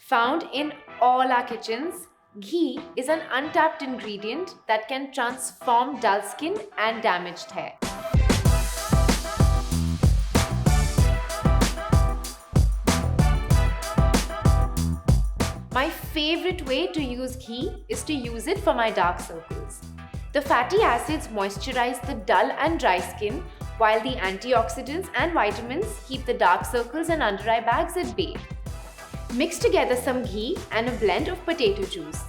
Found in all our kitchens, ghee is an untapped ingredient that can transform dull skin and damaged hair. My favorite way to use ghee is to use it for my dark circles. The fatty acids moisturize the dull and dry skin, while the antioxidants and vitamins keep the dark circles and under-eye bags at bay. Mix together some ghee and a blend of potato juice.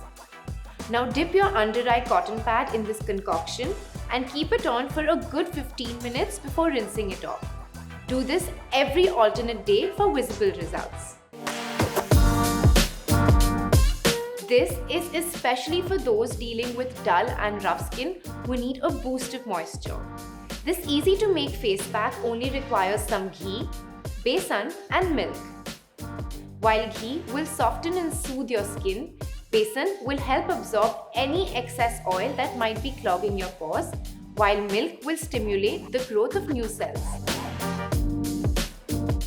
Now dip your under-eye cotton pad in this concoction and keep it on for a good 15 minutes before rinsing it off. Do this every alternate day for visible results. This is especially for those dealing with dull and rough skin who need a boost of moisture. This easy to make face pack only requires some ghee, besan and milk. While ghee will soften and soothe your skin, besan will help absorb any excess oil that might be clogging your pores, while milk will stimulate the growth of new cells.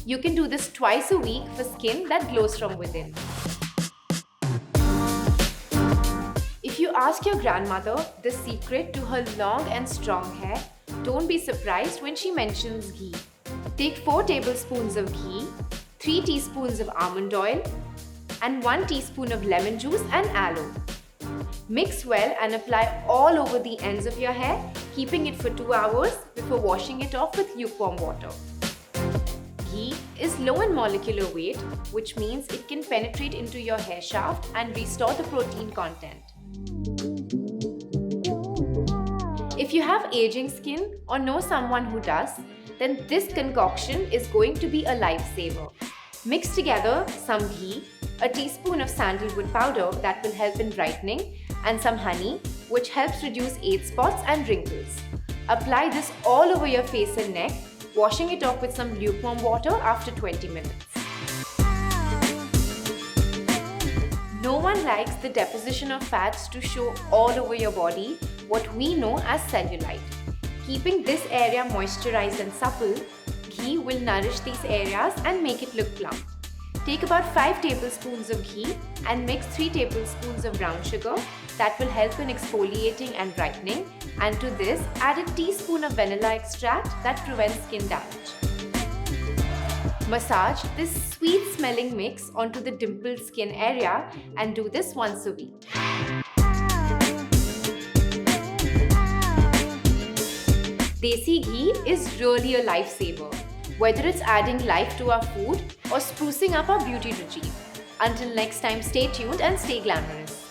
You can do this twice a week for skin that glows from within. If you ask your grandmother the secret to her long and strong hair, don't be surprised when she mentions ghee. Take 4 tablespoons of ghee, 3 teaspoons of almond oil, and 1 teaspoon of lemon juice and aloe. Mix well and apply all over the ends of your hair, keeping it for 2 hours before washing it off with lukewarm water. Ghee is low in molecular weight, which means it can penetrate into your hair shaft and restore the protein content. If you have aging skin or know someone who does, then this concoction is going to be a lifesaver. Mix together some ghee, a teaspoon of sandalwood powder that will help in brightening, and some honey, which helps reduce age spots and wrinkles. Apply this all over your face and neck, washing it off with some lukewarm water after 20 minutes. No one likes the deposition of fats to show all over your body, what we know as cellulite. Keeping this area moisturized and supple, ghee will nourish these areas and make it look plump. Take about 5 tablespoons of ghee and mix 3 tablespoons of brown sugar that will help in exfoliating and brightening, and to this add a teaspoon of vanilla extract that prevents skin damage. Massage this sweet smelling mix onto the dimpled skin area and do this once a week. Desi ghee is really a lifesaver, whether it's adding life to our food or sprucing up our beauty regime. Until next time, stay tuned and stay glamorous.